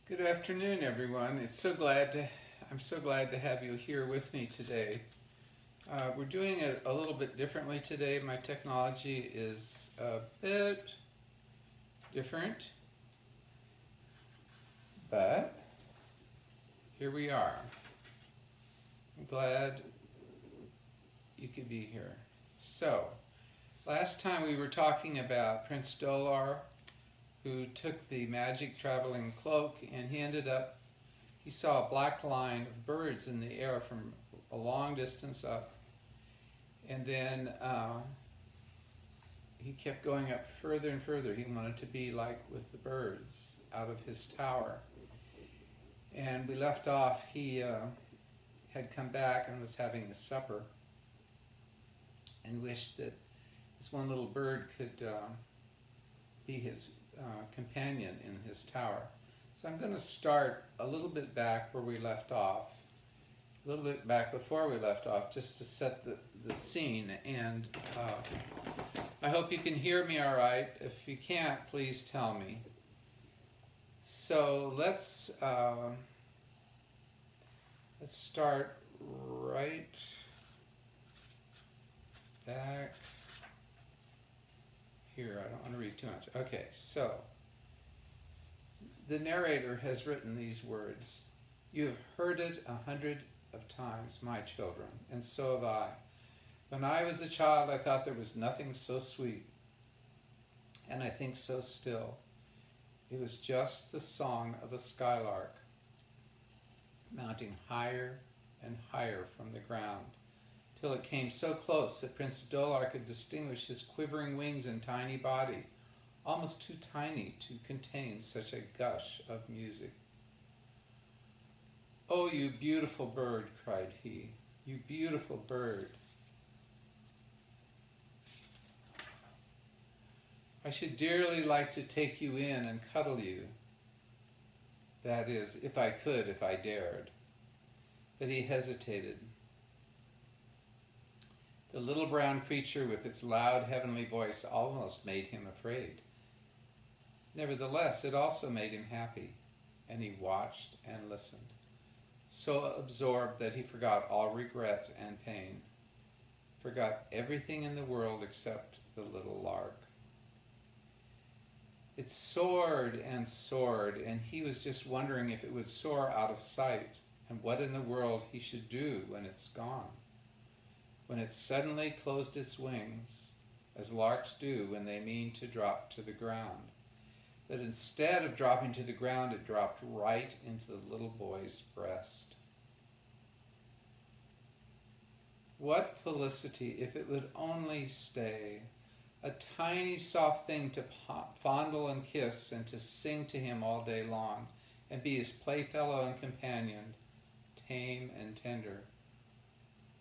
Good afternoon, everyone. I'm so glad to have you here with me today. We're doing it a little bit differently today. My technology is a bit different, but here we are. I'm glad you could be here. So, last time we were talking about Prince Dolar, who took the magic traveling cloak, and he saw a black line of birds in the air from a long distance up. And then he kept going up further and further. He wanted to be like with the birds out of his tower. And we left off, he had come back and was having a supper and wished that this one little bird could be his companion in his tower. So I'm going to start a little bit back where we left off, a little bit back before we left off, just to set the scene. And I hope you can hear me all right. If you can't, please tell me. So let's start right back here. I don't want to read too much. Okay, so the narrator has written these words. You have heard it 100 of times, my children, and so have I. When I was a child, I thought there was nothing so sweet, and I think so still. It was just the song of a skylark, mounting higher and higher from the ground, till it came so close that Prince Dolar could distinguish his quivering wings and tiny body, almost too tiny to contain such a gush of music. "Oh, you beautiful bird," cried he, "you beautiful bird. I should dearly like to take you in and cuddle you. That is, if I could, if I dared." But he hesitated. The little brown creature with its loud heavenly voice almost made him afraid. Nevertheless, it also made him happy, and he watched and listened, so absorbed that he forgot all regret and pain, forgot everything in the world except the little lark. It soared and soared, and he was just wondering if it would soar out of sight, and what in the world he should do when it's gone. When it suddenly closed its wings, as larks do when they mean to drop to the ground. But instead of dropping to the ground, it dropped right into the little boy's breast. What felicity if it would only stay, a tiny soft thing to fondle and kiss and to sing to him all day long, and be his playfellow and companion, tame and tender,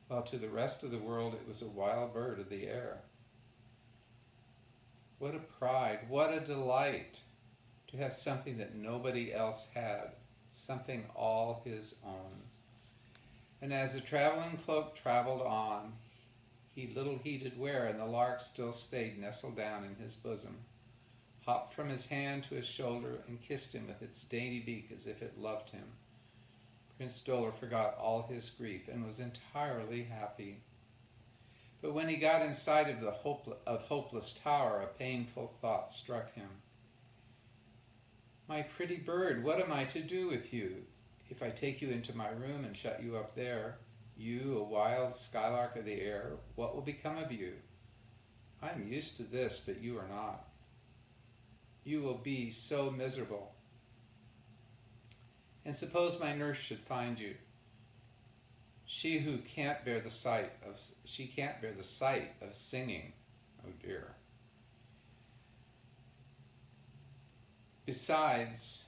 while to the rest of the world it was a wild bird of the air. What a pride, what a delight to have something that nobody else had, something all his own. And as the traveling cloak traveled on, he little heeded where, and the lark still stayed nestled down in his bosom, hopped from his hand to his shoulder, and kissed him with its dainty beak as if it loved him. Prince Dolar forgot all his grief and was entirely happy. But when he got in sight of the Hopeless Tower, a painful thought struck him. "My pretty bird, what am I to do with you? If I take you into my room and shut you up there, you, a wild skylark of the air, what will become of you? I am used to this, but you are not. You will be so miserable. And suppose my nurse should find you, she can't bear the sight of singing. Oh dear. Besides,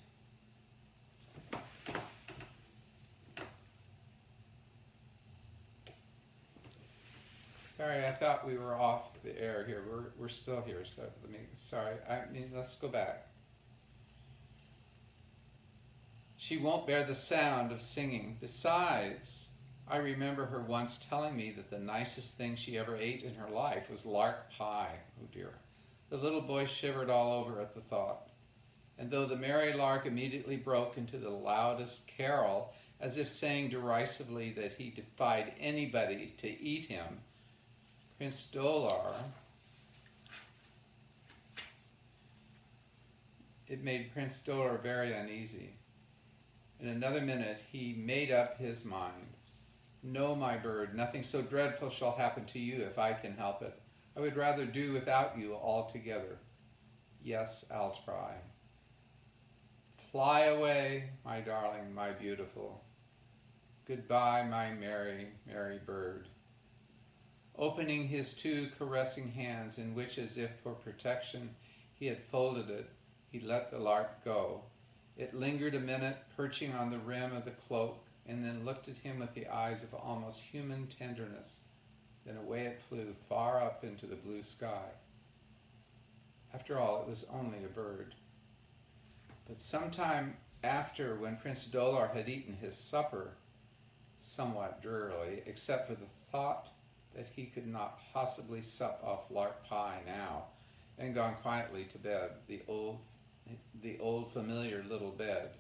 sorry, I thought we were off the air here. We're still here, so let's go back. She won't bear the sound of singing. Besides, I remember her once telling me that the nicest thing she ever ate in her life was lark pie. Oh dear. The little boy shivered all over at the thought. and though the merry lark immediately broke into the loudest carol, as if saying derisively that he defied anybody to eat him, Prince Dolar, it made Prince Dolar very uneasy. In another minute he made up his mind. "No, my bird, nothing so dreadful shall happen to you if I can help it. I would rather do without you altogether. Yes, I'll try. Fly away, my darling, my beautiful. Goodbye, my merry, merry bird." Opening his two caressing hands, in which, as if for protection, he had folded it, he let the lark go. It lingered a minute, perching on the rim of the cloak, and then looked at him with the eyes of almost human tenderness. Then away it flew, far up into the blue sky. After all, it was only a bird. But sometime after, when Prince Dolar had eaten his supper, somewhat drearily, except for the thought that he could not possibly sup off lark pie now, and gone quietly to bed, the old familiar little bed,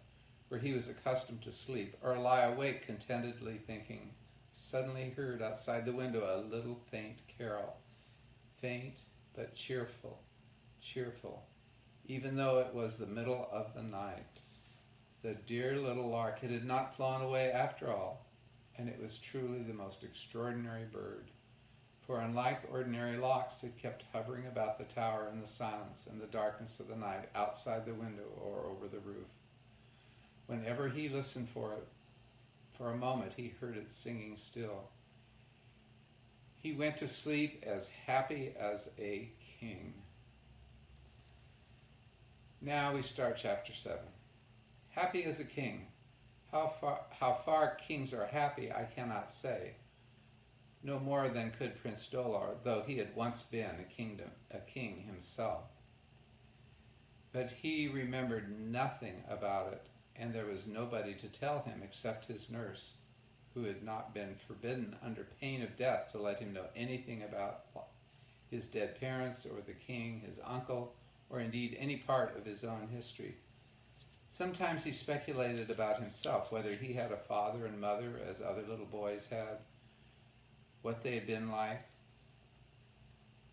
where he was accustomed to sleep, or lie awake contentedly thinking, suddenly heard outside the window a little faint carol, faint but cheerful, cheerful, even though it was the middle of the night. The dear little lark, it had not flown away after all, and it was truly the most extraordinary bird. For unlike ordinary larks, it kept hovering about the tower in the silence and the darkness of the night, outside the window or over the roof. Whenever he listened for it, for a moment he heard it singing still. He went to sleep as happy as a king. Now we start chapter 7. Happy as a king. How far kings are happy, I cannot say. No more than could Prince Dolar, though he had once been a king himself. But he remembered nothing about it, and there was nobody to tell him except his nurse, who had not been forbidden under pain of death to let him know anything about his dead parents or the king, his uncle, or indeed any part of his own history. Sometimes he speculated about himself, whether he had a father and mother as other little boys had, what they had been like,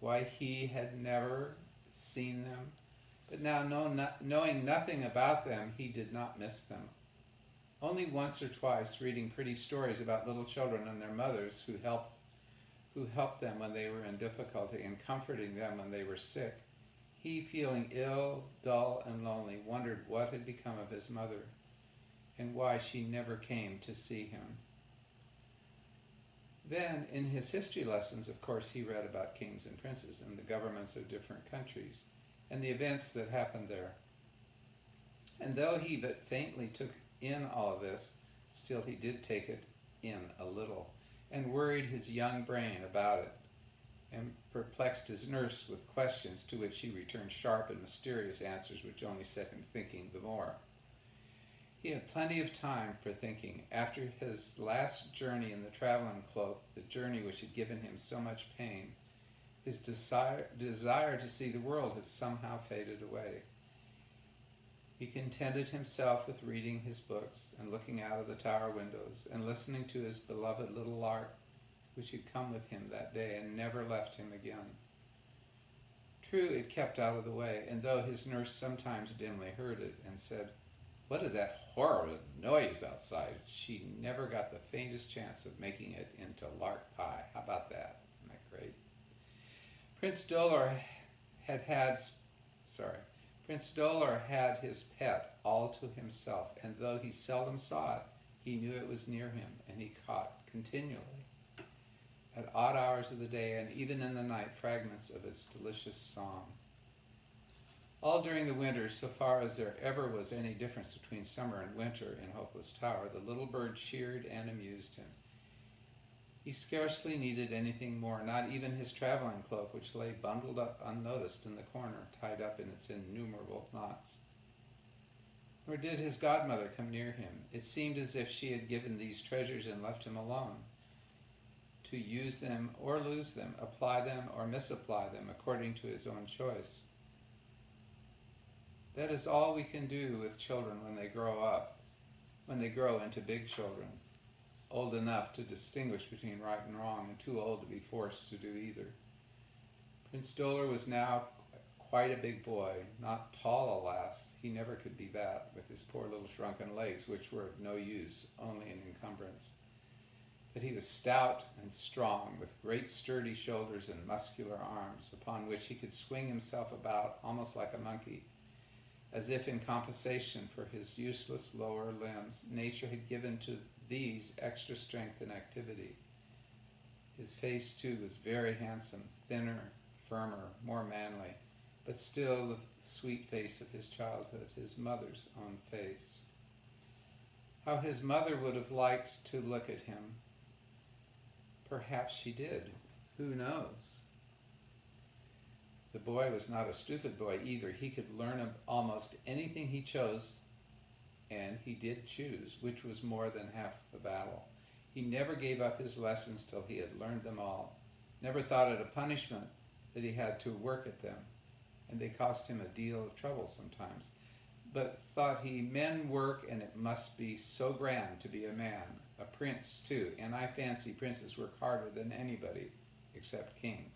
why he had never seen them. But now, knowing nothing about them, he did not miss them. Only once or twice, reading pretty stories about little children and their mothers who helped them when they were in difficulty and comforting them when they were sick, he, feeling ill, dull, and lonely, wondered what had become of his mother and why she never came to see him. Then, in his history lessons, of course, he read about kings and princes and the governments of different countries and the events that happened there. And though he but faintly took in all of this, still he did take it in a little and worried his young brain about it and perplexed his nurse with questions to which he returned sharp and mysterious answers which only set him thinking the more. He had plenty of time for thinking. After his last journey in the traveling cloak, the journey which had given him so much pain, his desire to see the world had somehow faded away. He contented himself with reading his books and looking out of the tower windows and listening to his beloved little lark, which had come with him that day and never left him again. True, it kept out of the way, and though his nurse sometimes dimly heard it and said, "What is that horrible noise outside?" she never got the faintest chance of making it into lark pie. How about that? Isn't that great? Prince Dolar had his pet all to himself, and though he seldom saw it, he knew it was near him, and he caught continually, at odd hours of the day and even in the night, fragments of its delicious song. All during the winter, so far as there ever was any difference between summer and winter in Hopeless Tower, the little bird cheered and amused him. He scarcely needed anything more, not even his traveling cloak, which lay bundled up unnoticed in the corner, tied up in its innumerable knots. Nor did his godmother come near him. It seemed as if she had given these treasures and left him alone, to use them or lose them, apply them or misapply them according to his own choice. That is all we can do with children when they grow up, when they grow into big children, old enough to distinguish between right and wrong and too old to be forced to do either. Prince Dolor was now quite a big boy, not tall, alas. He never could be that, with his poor little shrunken legs, which were of no use, only an encumbrance. But he was stout and strong, with great sturdy shoulders and muscular arms, upon which he could swing himself about almost like a monkey, as if in compensation for his useless lower limbs, nature had given to these extra strength and activity. His face, too, was very handsome, thinner, firmer, more manly, but still the sweet face of his childhood, his mother's own face. How his mother would have liked to look at him. Perhaps she did. Who knows? The boy was not a stupid boy either. He could learn almost anything he chose, and he did choose, which was more than half the battle. He never gave up his lessons till he had learned them all, never thought it a punishment that he had to work at them, and they cost him a deal of trouble sometimes, but thought men work, and it must be so grand to be a man, a prince too, and I fancy princes work harder than anybody except kings.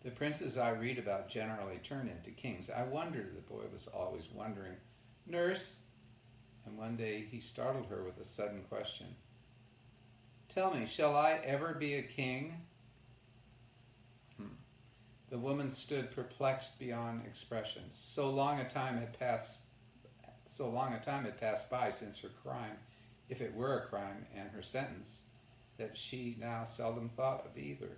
The princes I read about generally turn into kings. I wondered, the boy was always wondering, "Nurse," and one day he startled her with a sudden question. "Tell me, shall I ever be a king?" The woman stood perplexed beyond expression. So long a time had passed by since her crime, if it were a crime, and her sentence, that she now seldom thought of either.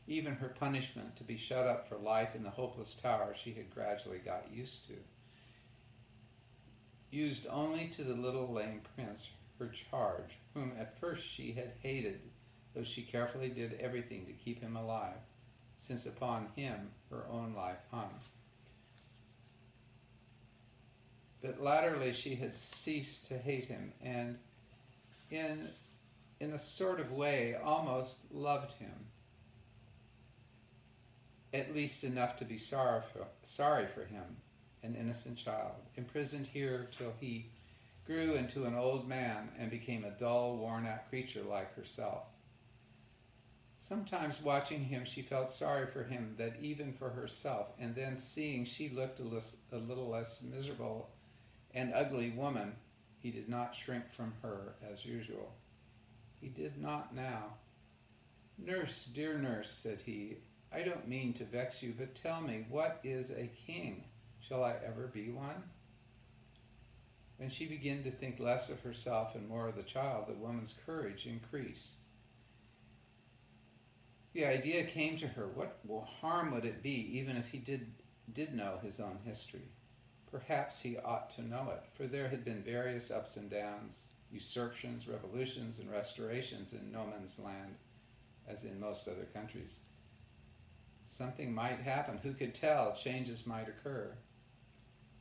Even her punishment, to be shut up for life in the hopeless tower, she had gradually got used to. Used only to the little lame prince, her charge, whom at first she had hated, though she carefully did everything to keep him alive, since upon him her own life hung. But latterly she had ceased to hate him, and in a sort of way almost loved him, at least enough to be sorry for him, an innocent child, imprisoned here till he grew into an old man and became a dull, worn-out creature like herself. Sometimes watching him, she felt sorry for him, that even for herself, and then seeing she looked a little less miserable and ugly woman, he did not shrink from her as usual. He did not now. "Nurse, dear nurse," said he, "I don't mean to vex you, but tell me, what is a king? Shall I ever be one?" When she began to think less of herself and more of the child, the woman's courage increased. The idea came to her, what harm would it be, even if he did know his own history? Perhaps he ought to know it, for there had been various ups and downs, usurpations, revolutions, and restorations in no man's land, as in most other countries. Something might happen, who could tell? Changes might occur.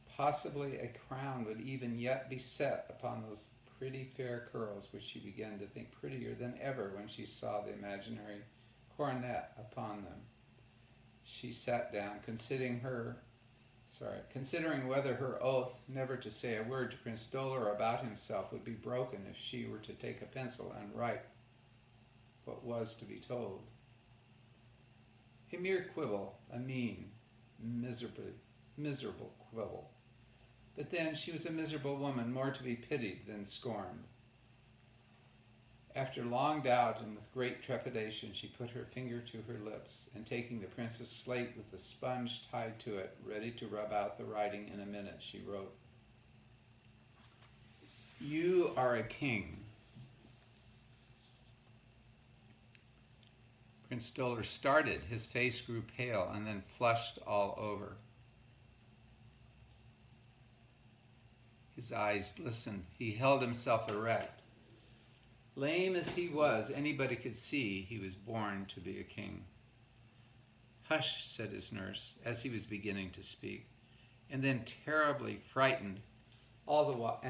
Possibly a crown would even yet be set upon those pretty fair curls, which she began to think prettier than ever when she saw the imaginary coronet upon them. She sat down, considering whether her oath never to say a word to Prince Dolor about himself would be broken if she were to take a pencil and write what was to be told. A mere quibble, a mean, miserable quibble. But then she was a miserable woman, more to be pitied than scorned. After long doubt and with great trepidation, she put her finger to her lips, and taking the prince's slate with the sponge tied to it, ready to rub out the writing in a minute, she wrote, "You are a king." Prince Dolor started. His face grew pale and then flushed all over. His eyes glistened. He held himself erect. Lame as he was, anybody could see he was born to be a king. "Hush," said his nurse, as he was beginning to speak, and then terribly frightened all the while.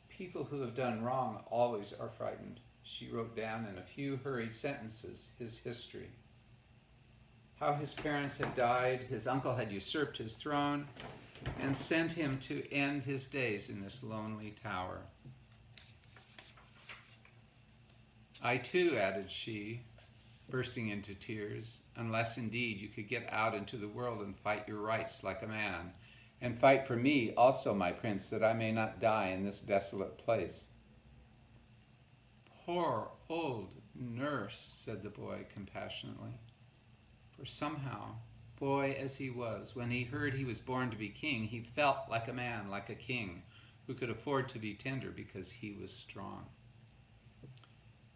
People who have done wrong always are frightened. She wrote down in a few hurried sentences his history. how his parents had died, his uncle had usurped his throne, and sent him to end his days in this lonely tower. I too, added she, bursting into tears, unless indeed you could get out into the world and fight your rights like a man, and fight for me also, my prince, that I may not die in this desolate place. Poor old nurse, said the boy compassionately, for somehow, boy as he was, when he heard he was born to be king, he felt like a man, like a king, who could afford to be tender because he was strong.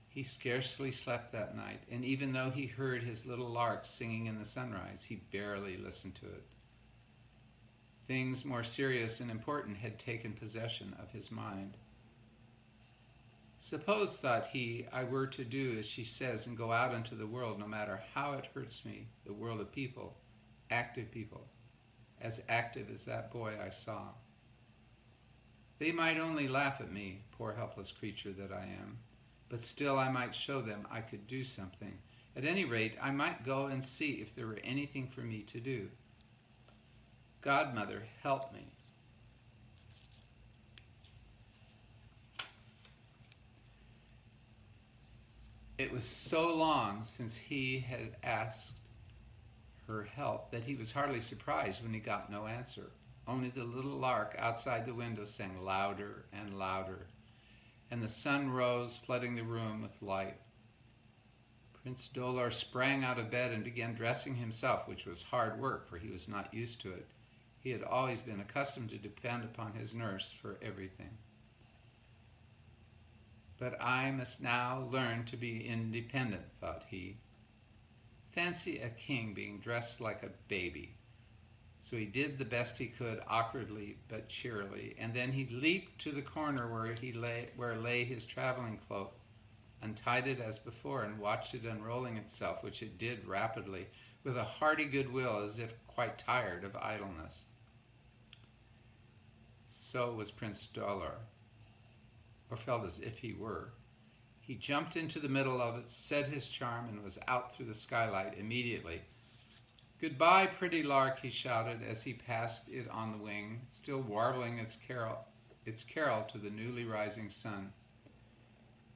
He scarcely slept that night, and even though he heard his little lark singing in the sunrise, he barely listened to it. Things more serious and important had taken possession of his mind. Suppose, thought he, I were to do as she says and go out into the world, no matter how it hurts me, the world of people, active people, as active as that boy I saw. They might only laugh at me, poor helpless creature that I am, but still I might show them I could do something. At any rate, I might go and see if there were anything for me to do. Godmother, help me. It was so long since he had asked her help that he was hardly surprised when he got no answer. Only the little lark outside the window sang louder and louder, and the sun rose, flooding the room with light. Prince Dolor sprang out of bed and began dressing himself, which was hard work, for he was not used to it. He had always been accustomed to depend upon his nurse for everything. But I must now learn to be independent, thought he. Fancy a king being dressed like a baby. So he did the best he could, awkwardly but cheerily, and then he leaped to the corner where lay his traveling cloak, untied it as before, and watched it unrolling itself, which it did rapidly, with a hearty goodwill, as if quite tired of idleness. So was Prince Dolor, or felt as if he were. He jumped into the middle of it, said his charm, and was out through the skylight immediately. "Goodbye, pretty lark," he shouted as he passed it on the wing, still warbling its carol to the newly rising sun.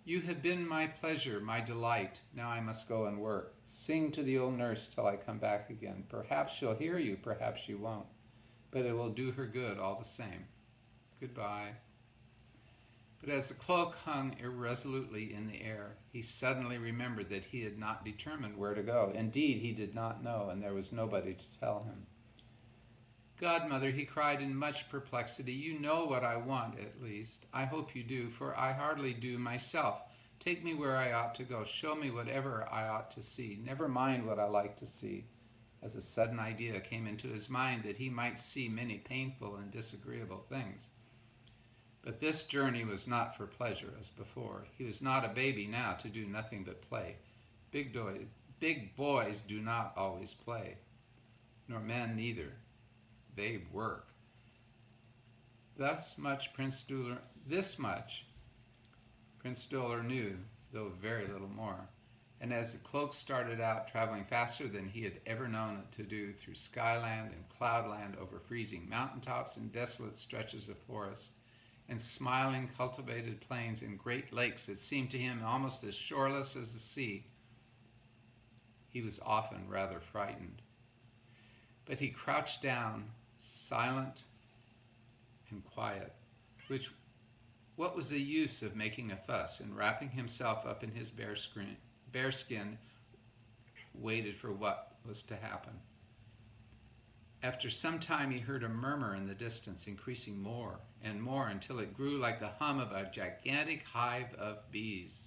"You have been my pleasure, my delight. Now I must go and work. Sing to the old nurse till I come back again. Perhaps she'll hear you, perhaps she won't. But it will do her good all the same. Goodbye." But as the cloak hung irresolutely in the air, he suddenly remembered that he had not determined where to go. Indeed, he did not know, and there was nobody to tell him. "Godmother," he cried in much perplexity, "you know what I want, at least. I hope you do, for I hardly do myself. Take me where I ought to go. Show me whatever I ought to see. Never mind what I like to see," as a sudden idea came into his mind that he might see many painful and disagreeable things. But this journey was not for pleasure as before. He was not a baby now to do nothing but play. Big boys do not always play, nor men neither. They work. This much Prince Dolor knew, though very little more. And as the cloak started out, traveling faster than he had ever known it to do, through skyland and cloudland, over freezing mountaintops and desolate stretches of forest, and smiling cultivated plains and great lakes that seemed to him almost as shoreless as the sea, he was often rather frightened. But he crouched down, silent and quiet, what was the use of making a fuss, and wrapping himself up in his bearskin, waited for what was to happen. After some time he heard a murmur in the distance, increasing more and more until it grew like the hum of a gigantic hive of bees.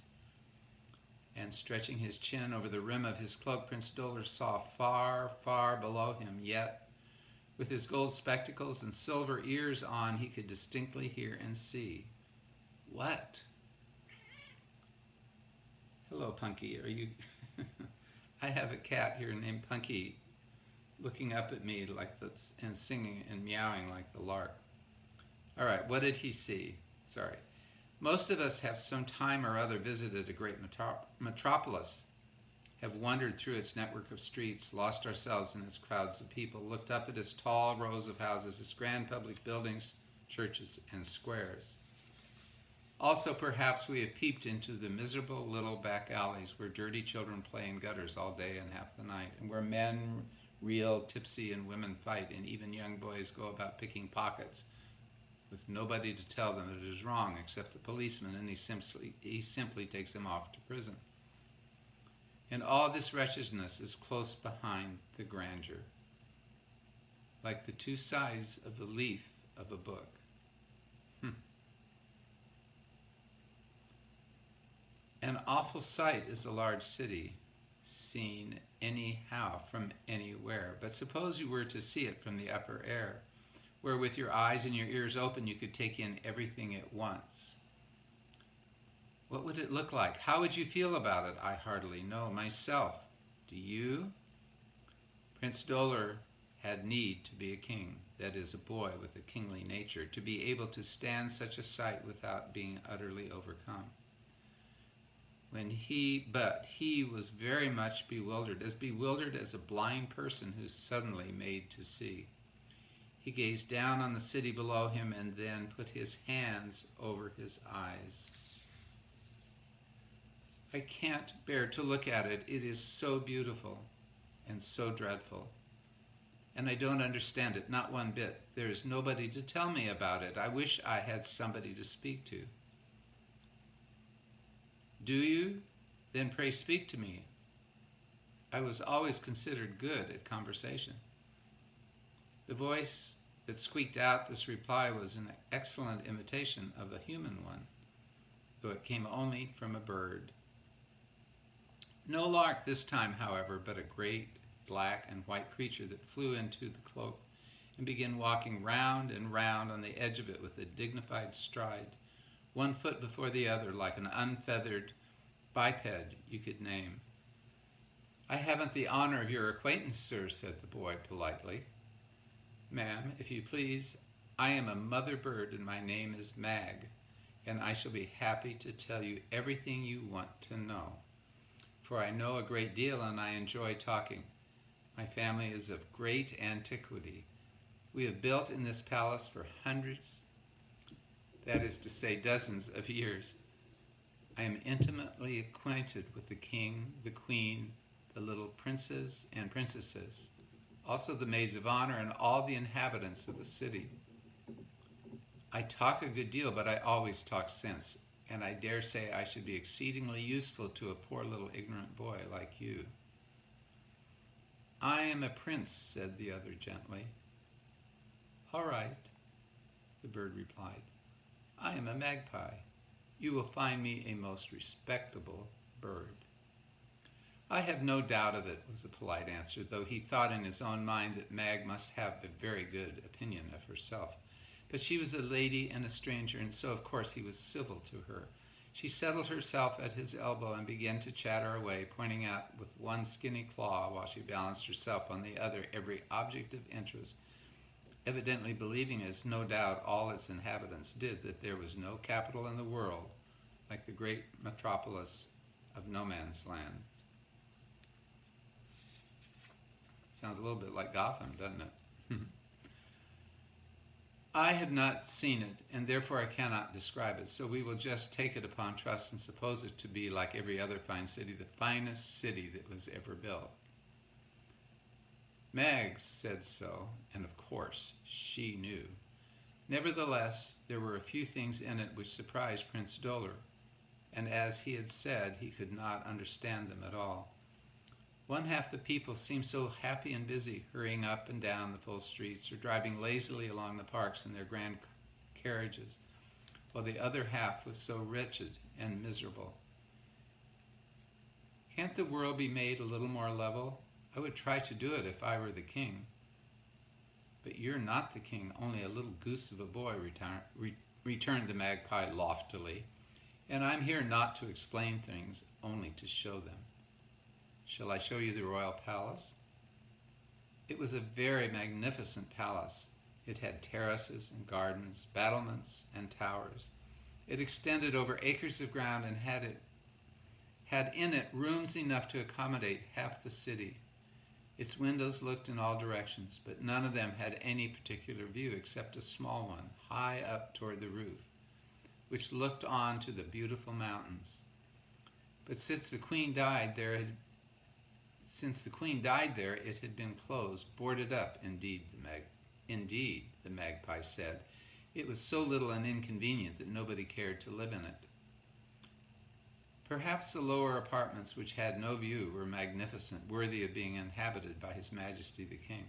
And stretching his chin over the rim of his cloak, Prince Dolor saw far, far below him, yet with his gold spectacles and silver ears on, he could distinctly hear and see. What? Hello, Punky. Are you... I have a cat here named Punky, looking up at me like this and singing and meowing like the lark. All right, what did he see? Sorry. Most of us have some time or other visited a great metropolis, have wandered through its network of streets, lost ourselves in its crowds of people, looked up at its tall rows of houses, its grand public buildings, churches, and squares. Also, perhaps we have peeped into the miserable little back alleys where dirty children play in gutters all day and half the night, and where men reel tipsy and women fight, and even young boys go about picking pockets with nobody to tell them that it is wrong except the policeman, and he simply takes them off to prison. And all this wretchedness is close behind the grandeur, like the two sides of the leaf of a book. An awful sight is a large city, seen anyhow from anywhere. But suppose you were to see it from the upper air, where with your eyes and your ears open you could take in everything at once. What would it look like? How would you feel about it? I hardly know myself. Do you? Prince Dolor had need to be a king, that is, a boy with a kingly nature, to be able to stand such a sight without being utterly overcome. But he was very much bewildered as a blind person who's suddenly made to see. He gazed down on the city below him and then put his hands over his eyes. I can't bear to look at it. It is so beautiful and so dreadful. And I don't understand it, not one bit. There is nobody to tell me about it. I wish I had somebody to speak to. Do you? Then pray speak to me. I was always considered good at conversation. The voice that squeaked out this reply was an excellent imitation of a human one, though it came only from a bird. No lark this time, however, but a great black and white creature that flew into the cloak and began walking round and round on the edge of it with a dignified stride, one foot before the other, like an unfeathered biped you could name. I haven't the honor of your acquaintance, sir, said the boy politely. Ma'am, if you please, I am a mother bird and my name is Mag, and I shall be happy to tell you everything you want to know, for I know a great deal and I enjoy talking. My family is of great antiquity. We have built in this palace for hundreds, that is to say dozens of years. I am intimately acquainted with the king, the queen, the little princes and princesses, also the maids of honor and all the inhabitants of the city. I talk a good deal, but I always talk sense, and I dare say I should be exceedingly useful to a poor little ignorant boy like you. I am a prince, said the other gently. All right, the bird replied. I am a magpie. You will find me a most respectable bird. I have no doubt of it, was the polite answer, though he thought in his own mind that Mag must have a very good opinion of herself. But she was a lady and a stranger, and so of course he was civil to her. She settled herself at his elbow and began to chatter away, pointing out with one skinny claw while she balanced herself on the other every object of interest, evidently believing, as no doubt all its inhabitants did, that there was no capital in the world like the great metropolis of no man's land. Sounds a little bit like Gotham, doesn't it? I have not seen it, and therefore I cannot describe it, so we will just take it upon trust and suppose it to be, like every other fine city, the finest city that was ever built. Mag said so, and of course she knew. Nevertheless, there were a few things in it which surprised Prince Dolor, and as he had said, he could not understand them at all. One half the people seemed so happy and busy, hurrying up and down the full streets or driving lazily along the parks in their grand carriages, while the other half was so wretched and miserable. Can't the world be made a little more level? I would try to do it if I were the king. But you're not the king, only a little goose of a boy, returned the magpie loftily, and I'm here not to explain things, only to show them. Shall I show you the royal palace? It was a very magnificent palace. It had terraces and gardens, battlements and towers. It extended over acres of ground and had had in it rooms enough to accommodate half the city. Its windows looked in all directions, but none of them had any particular view except a small one, high up toward the roof, which looked on to the beautiful mountains. But since the queen died there, it had been closed, boarded up, indeed, the magpie said. It was so little and inconvenient that nobody cared to live in it. Perhaps the lower apartments, which had no view, were magnificent, worthy of being inhabited by His Majesty the King.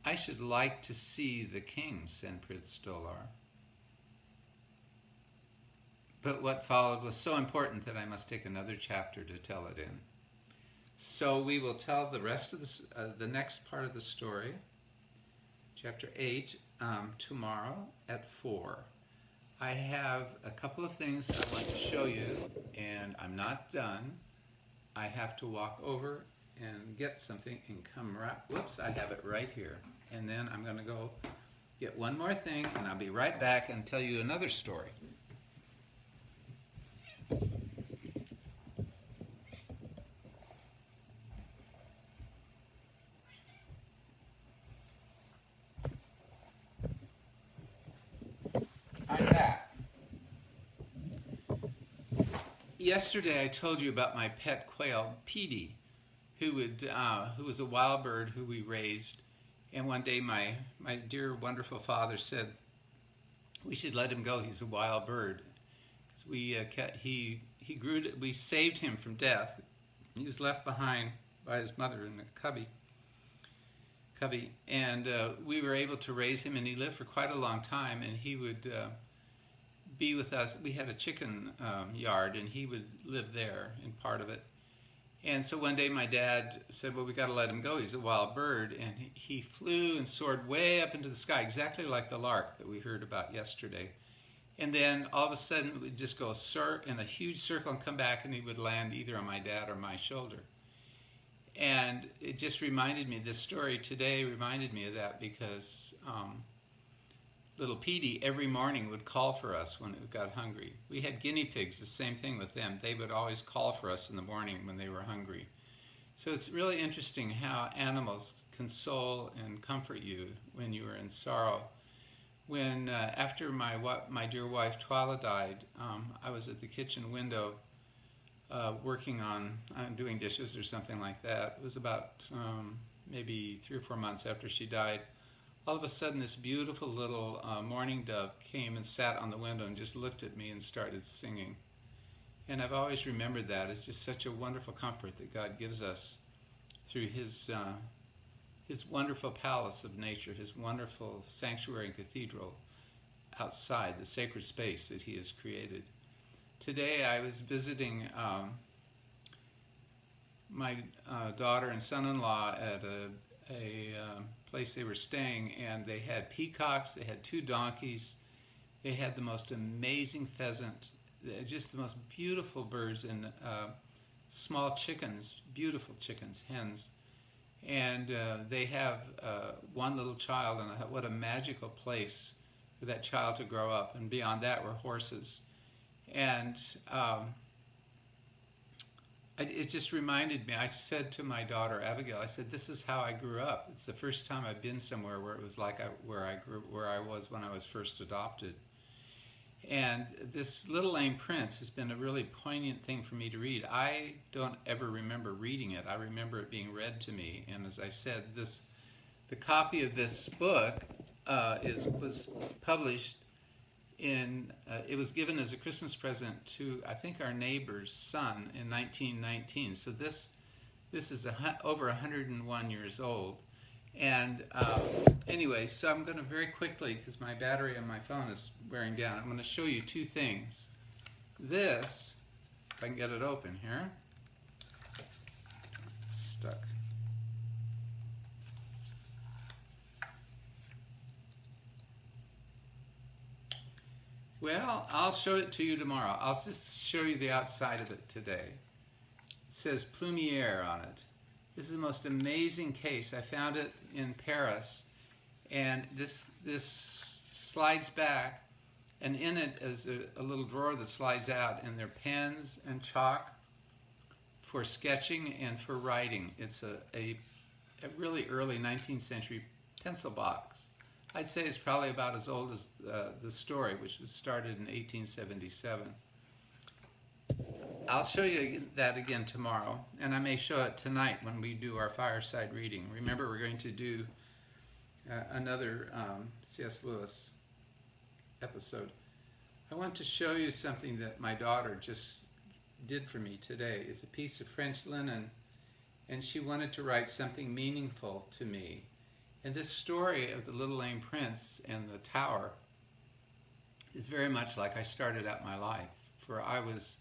I should like to see the king, said Prince Stolar. But what followed was so important that I must take another chapter to tell it in. So we will tell the rest of the next part of the story, chapter 8, tomorrow at 4. I have a couple of things I want to show you, and I'm not done. I have to walk over and get something and come right, whoops, I have it right here. And then I'm going to go get one more thing, and I'll be right back and tell you another story. I'm back. Yesterday I told you about my pet quail, Petey, who was a wild bird who we raised. And one day my dear, wonderful father said, we should let him go. He's a wild bird. We saved him from death. He was left behind by his mother in a cubby. And we were able to raise him, and he lived for quite a long time, and he would be with us. We had a chicken yard, and he would live there in part of it. And so one day my dad said, well, we got to let him go. He's a wild bird. And he flew and soared way up into the sky, exactly like the lark that we heard about yesterday. And then all of a sudden it would just go in a huge circle and come back, and he would land either on my dad or my shoulder. And it just reminded me, this story today reminded me of that, because little Petey every morning would call for us when it got hungry. We had guinea pigs, the same thing with them. They would always call for us in the morning when they were hungry. So it's really interesting how animals console and comfort you when you are in sorrow. When after my dear wife Twyla died, I was at the kitchen window working on doing dishes or something like that. It was about maybe 3 or 4 months after she died. All of a sudden this beautiful little mourning dove came and sat on the window and just looked at me and started singing. And I've always remembered that. It's just such a wonderful comfort that God gives us through His wonderful palace of nature, His wonderful sanctuary and cathedral outside, the sacred space that He has created. Today I was visiting my daughter and son-in-law at a place they were staying, and they had peacocks, they had 2 donkeys, they had the most amazing pheasant, just the most beautiful birds, and small chickens, beautiful chickens, hens. And they have one little child, and what a magical place for that child to grow up. And beyond that were horses. And it just reminded me. I said to my daughter Abigail, I said, "This is how I grew up. It's the first time I've been somewhere where it was like where I was when I was first adopted." And this Little Lame Prince has been a really poignant thing for me to read. I don't ever remember reading it. I remember it being read to me. And as I said, the copy of this book was published it was given as a Christmas present to, I think, our neighbor's son in 1919. So this is over 101 years old. And anyway, so I'm going to very quickly, because my battery on my phone is wearing down, I'm going to show you 2 things. This, if I can get it open here, it's stuck. Well, I'll show it to you tomorrow. I'll just show you the outside of it today. It says Plumiere on it. This is the most amazing case. I found it in Paris, and this slides back, And in it is a little drawer that slides out, and there are pens and chalk for sketching and for writing. It's a really early 19th century pencil box. I'd say it's probably about as old as the story, which was started in 1877. I'll show you that again tomorrow, and I may show it tonight when we do our fireside reading. Remember, we're going to do another C.S. Lewis episode. I want to show you something that my daughter just did for me today. It's a piece of French linen, and she wanted to write something meaningful to me. And this story of the Little Lame Prince and the tower is very much like I started out my life, for I was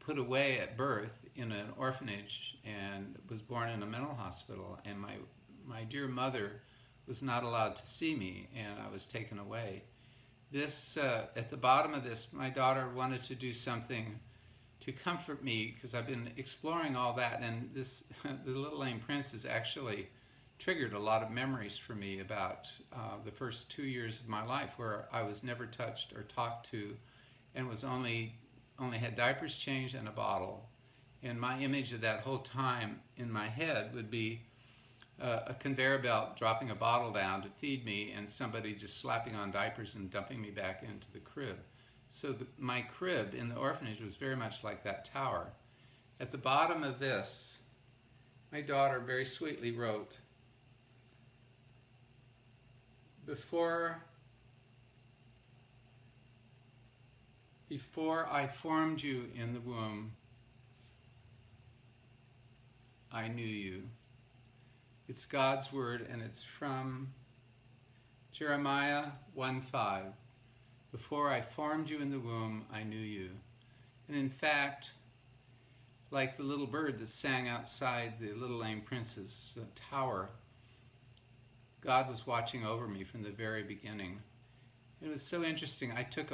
put away at birth in an orphanage and was born in a mental hospital, and my dear mother was not allowed to see me, and I was taken away. This at the bottom of this, my daughter wanted to do something to comfort me, because I've been exploring all that, and this the Little Lame Prince has actually triggered a lot of memories for me about the first 2 years of my life, where I was never touched or talked to, and was only had diapers changed and a bottle. And my image of that whole time in my head would be a conveyor belt dropping a bottle down to feed me, and somebody just slapping on diapers and dumping me back into the crib. So my crib in the orphanage was very much like that tower. At the bottom of this, my daughter very sweetly wrote, Before I formed you in the womb, I knew you. It's God's word, and it's from Jeremiah 1:5. Before I formed you in the womb, I knew you. And in fact, like the little bird that sang outside the Little Lame Prince's tower, God was watching over me from the very beginning. It was so interesting. I took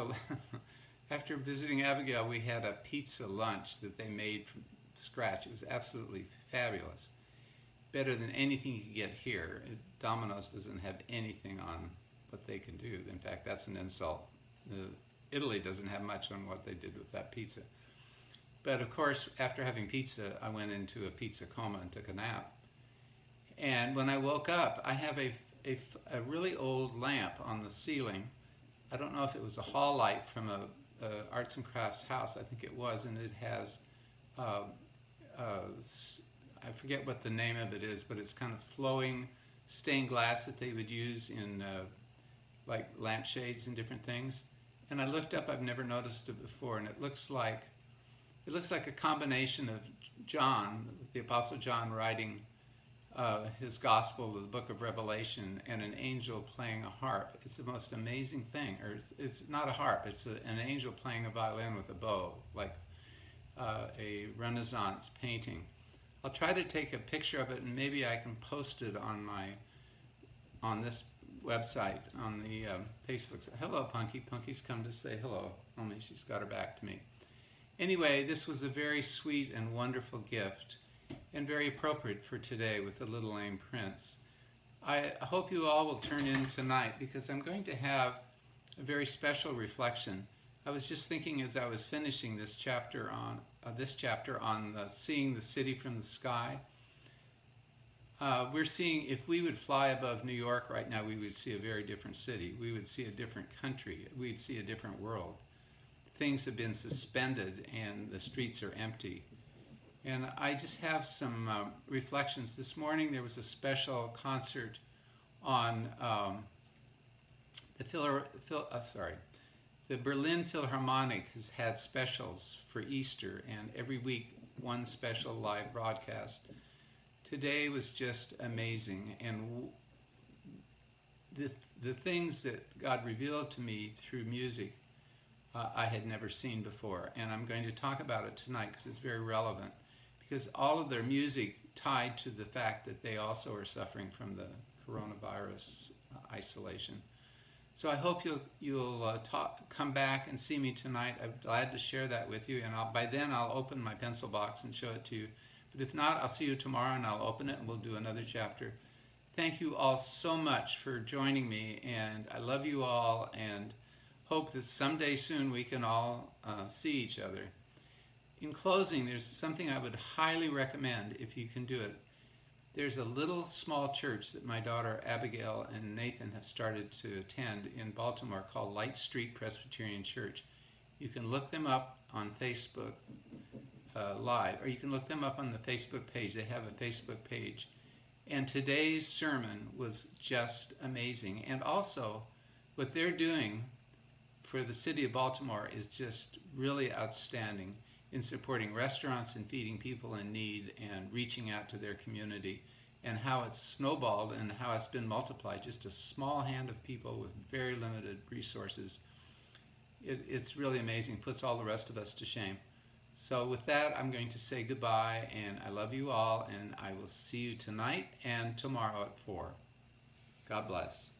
after visiting Abigail, we had a pizza lunch that they made from scratch. It was absolutely fabulous. Better than anything you could get here. Domino's doesn't have anything on what they can do. In fact, that's an insult. Italy doesn't have much on what they did with that pizza. But of course, after having pizza, I went into a pizza coma and took a nap. And when I woke up, I have a really old lamp on the ceiling. I don't know if it was a hall light from a arts and crafts house. I think it was, and it has I forget what the name of it is, but it's kind of flowing stained glass that they would use in like lampshades and different things. And I looked up, I've never noticed it before, and it looks like a combination of John, the Apostle John, writing his gospel, the book of Revelation, and an angel playing a harp. It's the most amazing thing. Or it's not a harp, it's an angel playing a violin with a bow, like a Renaissance painting. I'll try to take a picture of it, and maybe I can post it on this website, on the Facebook. Hello, Punky. Punky's come to say hello, only she's got her back to me. Anyway, this was a very sweet and wonderful gift, and very appropriate for today with the Little Lame Prince. I hope you all will turn in tonight, because I'm going to have a very special reflection. I was just thinking as I was finishing this chapter on seeing the city from the sky. We're seeing, if we would fly above New York right now, we would see a very different city. We would see a different country. We'd see a different world. Things have been suspended and the streets are empty. And I just have some reflections. This morning there was a special concert on the Berlin Philharmonic has had specials for Easter, and every week one special live broadcast. Today was just amazing, and the things that God revealed to me through music I had never seen before, and I'm going to talk about it tonight because it's very relevant, because all of their music tied to the fact that they also are suffering from the coronavirus isolation. So I hope you'll come back and see me tonight. I'm glad to share that with you, and by then I'll open my pencil box and show it to you. But if not, I'll see you tomorrow, and I'll open it, and we'll do another chapter. Thank you all so much for joining me, and I love you all, and hope that someday soon we can all see each other. In closing, there's something I would highly recommend if you can do it. There's a little small church that my daughter Abigail and Nathan have started to attend in Baltimore called Light Street Presbyterian Church. You can look them up on Facebook Live, or you can look them up on the Facebook page. They have a Facebook page. And today's sermon was just amazing. And also, what they're doing for the city of Baltimore is just really outstanding in supporting restaurants and feeding people in need and reaching out to their community, and how it's snowballed and how it's been multiplied. Just a small hand of people with very limited resources. It's really amazing. Puts all the rest of us to shame. So with that, I'm going to say goodbye, and I love you all, and I will see you tonight and tomorrow at 4. God bless.